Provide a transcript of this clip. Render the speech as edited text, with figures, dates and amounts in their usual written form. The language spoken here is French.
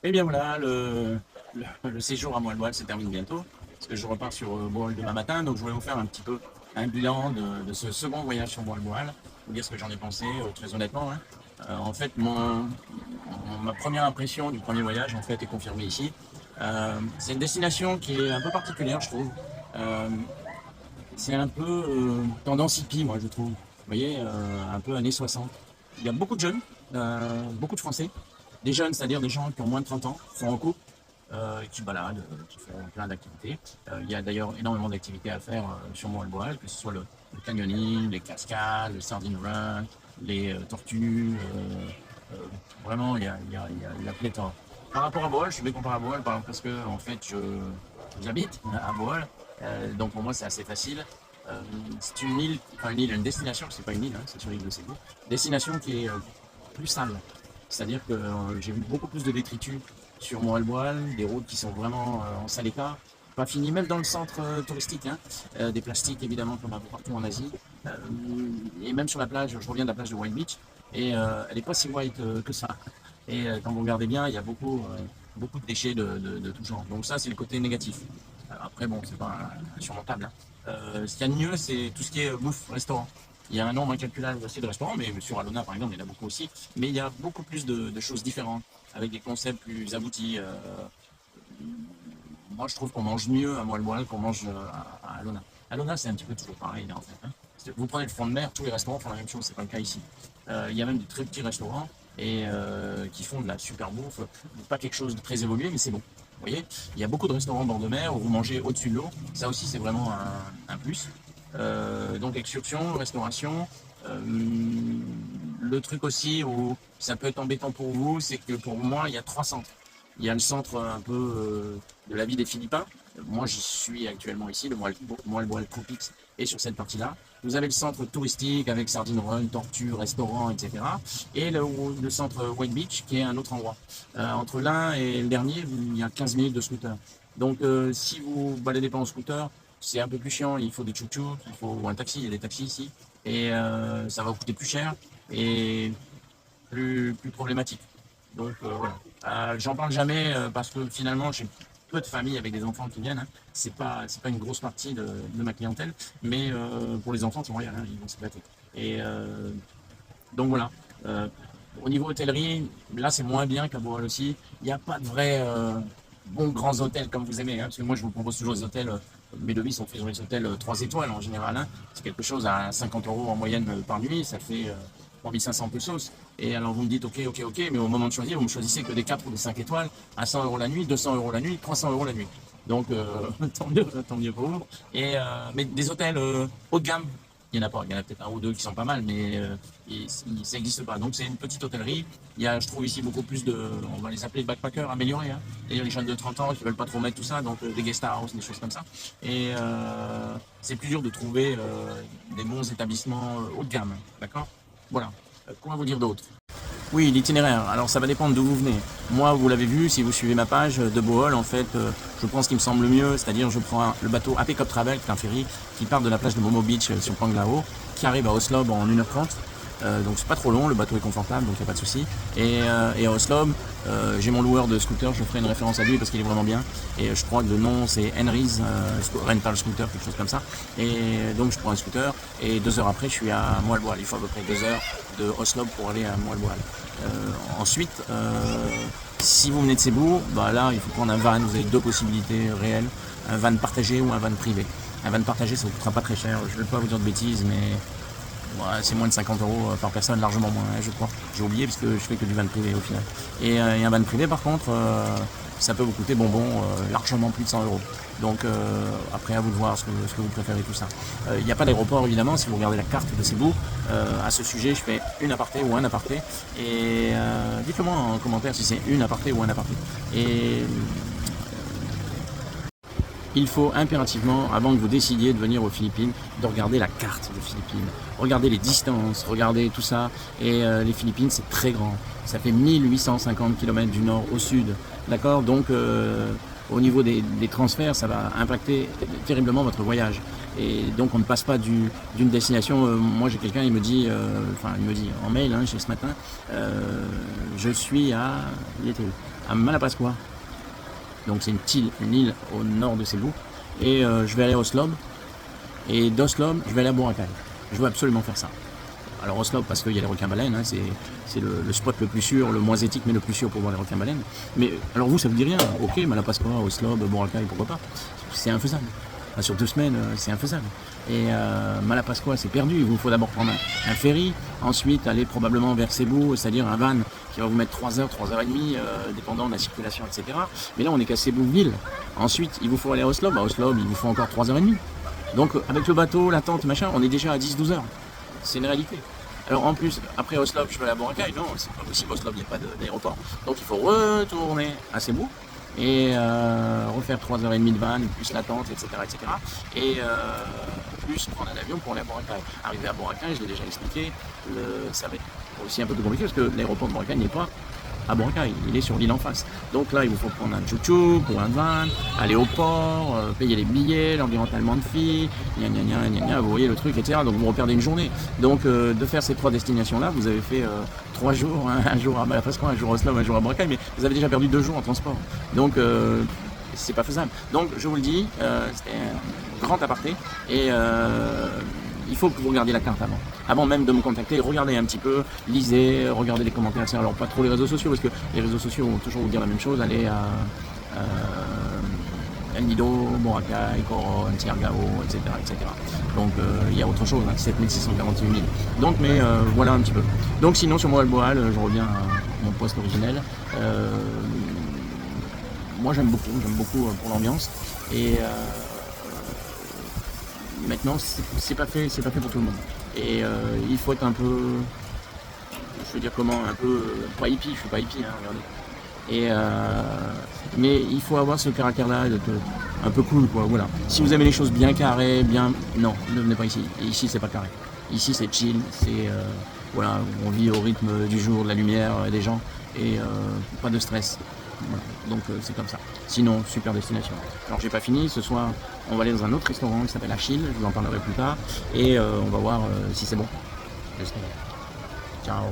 Eh bien voilà, le séjour à Moelle-Moelle se termine bientôt, parce que je repars sur Boal demain matin, donc je voulais vous faire un petit peu un bilan de ce second voyage sur Moelle-Moelle, vous dire ce que j'en ai pensé, très honnêtement, hein. En fait, ma première impression du premier voyage, en fait, est confirmée ici. C'est une destination qui est un peu particulière, je trouve. Euh, c'est un peu tendance hippie, moi, je trouve. Vous voyez, un peu années 60. Il y a beaucoup de jeunes, beaucoup de Français. Des jeunes, c'est-à-dire des gens qui ont moins de 30 ans, qui sont en couple, qui se baladent, qui font plein d'activités. Il y a d'ailleurs énormément d'activités à faire sur Mont-Alboal, que ce soit le canyoning, les cascades, le sardine run, les tortues. Euh, vraiment, il y a pléthore. Par rapport à Boal, je suis bien comparé à Boal parce que en fait, j'habite à Boal, donc pour moi c'est assez facile. Euh, c'est une île, enfin une île, une destination, c'est pas une île, hein, c'est sur l'île de Cebu. Destination qui est plus sale. C'est-à-dire que j'ai vu beaucoup plus de détritus sur Montréal-Boal, des routes qui sont vraiment en sale état, pas fini, même dans le centre touristique, hein. Des plastiques évidemment comme un peu partout en Asie. Euh, et même sur la plage, je reviens de la plage de White Beach, et elle n'est pas si white que ça. Et quand vous regardez bien, il y a beaucoup de déchets de tout genre. Donc ça, c'est le côté négatif. Après, bon, c'est pas insurmontable, hein. Ce qu'il y a de mieux, c'est tout ce qui est bouffe, restaurant. Il y a un nombre incalculable aussi de restaurants, mais sur Alona, par exemple, il y en a beaucoup aussi. Mais il y a beaucoup plus de choses différentes, avec des concepts plus aboutis. Moi, je trouve qu'on mange mieux à Moelle-Moelle qu'on mange à Alona. Alona, c'est un petit peu toujours pareil, en fait, hein. Vous prenez le front de mer, tous les restaurants font la même chose, c'est pas le cas ici. Il y a même de très petits restaurants et qui font de la super bouffe. Pas quelque chose de très évolué, mais c'est bon. Vous voyez, il y a beaucoup de restaurants au bord de mer où vous mangez au-dessus de l'eau. Ça aussi, c'est vraiment un plus. Donc, excursion, restauration. Euh, le truc aussi où ça peut être embêtant pour vous, c'est que pour moi, il y a trois centres. Il y a le centre un peu de la vie des Philippins. Moi, j'y suis actuellement ici, le Moelle Tropics est sur cette partie-là. Vous avez le centre touristique avec Sardine Run, Tortue, restaurant, etc. Et le centre White Beach qui est un autre endroit. Entre l'un et le dernier, il y a 15 minutes de scooter. Donc, si vous baladez pas en scooter, c'est un peu plus chiant. Il faut des tchouk-tchouk, il faut un taxi, il y a des taxis ici. Et ça va vous coûter plus cher et plus problématique. Donc voilà. J'en parle jamais parce que finalement j'ai peu de familles avec des enfants qui viennent, hein. C'est pas une grosse partie de ma clientèle, mais pour les enfants c'est royal, hein, ils vont se battre. Et donc voilà. Euh, Au niveau hôtellerie, là c'est moins bien qu'à Boal aussi. Il n'y a pas de vrais bons grands hôtels comme vous aimez, hein, parce que moi je vous propose toujours des hôtels. Mes devis sont faits sur les hôtels 3 étoiles en général, hein. C'est quelque chose à 50 euros en moyenne par nuit, ça fait 3500 pesos. Et alors vous me dites ok, ok, ok, mais au moment de choisir, vous me choisissez que des 4 ou des 5 étoiles à 100 euros la nuit, 200 euros la nuit, 300 euros la nuit. Donc tant mieux pour vous. Et, mais des hôtels haut de gamme, il n'y en a pas. Il y en a peut-être un ou deux qui sont pas mal, mais ça n'existe pas. Donc c'est une petite hôtellerie. Il y a, je trouve ici beaucoup plus on va les appeler backpackers améliorés, hein. D'ailleurs les jeunes de 30 ans qui veulent pas trop mettre tout ça, donc des guest house, des choses comme ça. Et c'est plus dur de trouver des bons établissements haut de gamme, d'accord. Voilà. Quoi vous dire d'autre? Oui, l'itinéraire. Alors ça va dépendre d'où vous venez. Moi, vous l'avez vu, si vous suivez ma page de Bohol, en fait, je prends ce qui me semble le mieux, c'est-à-dire je prends le bateau AP Cop Travel, qui est un ferry qui part de la plage de Momo Beach sur Panglao, qui arrive à Oslo en 1h30. Donc c'est pas trop long, le bateau est confortable, donc il n'y a pas de souci. Et à Oslo, j'ai mon loueur de scooter, je ferai une référence à lui parce qu'il est vraiment bien. Et je crois que le nom c'est Henry's Rental Scooter, quelque chose comme ça. Et donc je prends un scooter et 2 heures après je suis à Moalboal. Il faut à peu près 2 heures de Oslo pour aller à Moalboal. Ensuite, si vous venez de Cebu, bah là il faut prendre un van. Vous avez deux possibilités réelles, un van partagé ou un van privé. Un van partagé ça ne vous coûtera pas très cher. Je ne vais pas vous dire de bêtises, mais ouais, c'est moins de 50 euros par personne, largement moins, hein, je crois. J'ai oublié parce que je fais que du van privé au final. Et un van privé, par contre, ça peut vous coûter bonbon largement plus de 100 euros. Donc après, à vous de voir ce que vous préférez, tout ça. Il n'y a pas d'aéroport, évidemment, si vous regardez la carte de Cebu. À ce sujet, je fais une aparté ou un aparté. Et dites-le moi en commentaire si c'est une aparté ou un aparté. Et il faut impérativement, avant que vous décidiez de venir aux Philippines, de regarder la carte des Philippines. Regardez les distances, regardez tout ça. Et les Philippines, c'est très grand. Ça fait 1850 km du nord au sud. D'accord. Donc, au niveau des transferts, ça va impacter terriblement votre voyage. Et donc, on ne passe pas d'une destination. Moi, j'ai quelqu'un, il me dit en mail, hein, j'ai ce matin, je suis à, il était où, à Malapascua. Donc c'est une île au nord de Cebu. Et je vais aller à Oslob. Et d'Oslob, je vais aller à Boracay. Je veux absolument faire ça. Alors Oslob parce qu'il y a les requins-baleines, hein, c'est le spot le plus sûr, le moins éthique mais le plus sûr pour voir les requins-baleines. Mais alors vous, ça vous dit rien? Ok, Malapascua, Oslob, Boracay, pourquoi pas? C'est infaisable. Enfin, sur 2 semaines, c'est infaisable. Et Malapascua, c'est perdu. Il vous faut d'abord prendre un ferry, ensuite aller probablement vers Cebu, c'est-à-dire un van qui va vous mettre 3 heures, 3 heures et demie, dépendant de la circulation, etc. Mais là, on est qu'à Cebu ville. Ensuite, il vous faut aller à Oslob. À Oslob, il vous faut encore 3 heures et demie. Donc, avec le bateau, la tente, machin, on est déjà à 10-12 heures. C'est une réalité. Alors en plus, après Oslob, je vais aller à Boracay. Non, c'est pas possible. Oslob, il n'y a pas d'aéroport. Donc il faut retourner à Cebu et refaire 3h30 de van, plus la tente, etc. Et plus prendre un avion pour aller à Boracay. Arriver à Boracay, je l'ai déjà expliqué, ça va être aussi un peu plus compliqué parce que l'aéroport de Boracay n'est pas à Boracay, il est sur l'île en face. Donc là, il vous faut prendre un tchou-tchou ou un van, aller au port, payer les billets, leur dire tellement de filles, vous voyez le truc, etc. Donc vous reperdez une journée. Donc de faire ces 3 destinations-là, vous avez fait 3 jours, hein, un jour à Malapascua, un jour à Oslo, un jour à Boracay, mais vous avez déjà perdu 2 jours en transport. Donc c'est pas faisable. Donc je vous le dis, c'était un grand aparté et il faut que vous regardiez la carte avant. Avant même de me contacter, regardez un petit peu, lisez, regardez les commentaires. Alors pas trop les réseaux sociaux, parce que les réseaux sociaux vont toujours vous dire la même chose. Allez à El Nido, Boracay, Coron, Siargao, etc. Donc il y a autre chose, hein, 7641 îles. Donc mais voilà un petit peu. Donc sinon sur Moalboal, je reviens à mon poste originel. Moi j'aime beaucoup pour l'ambiance. Et maintenant, c'est pas fait pour tout le monde. Et il faut être un peu, je veux dire comment, un peu, pas hippie, je suis pas hippie, hein, regardez. Et mais il faut avoir ce caractère-là, d'être un peu cool, quoi. Voilà. Si vous aimez les choses bien carrées, non, ne venez pas ici. Et ici, c'est pas carré. Ici, c'est chill, c'est voilà, on vit au rythme du jour, de la lumière, des gens, et pas de stress. Voilà. Donc c'est comme ça. Sinon, super destination. Alors j'ai pas fini, ce soir on va aller dans un autre restaurant qui s'appelle Achille, je vous en parlerai plus tard, et on va voir si c'est bon. Ciao.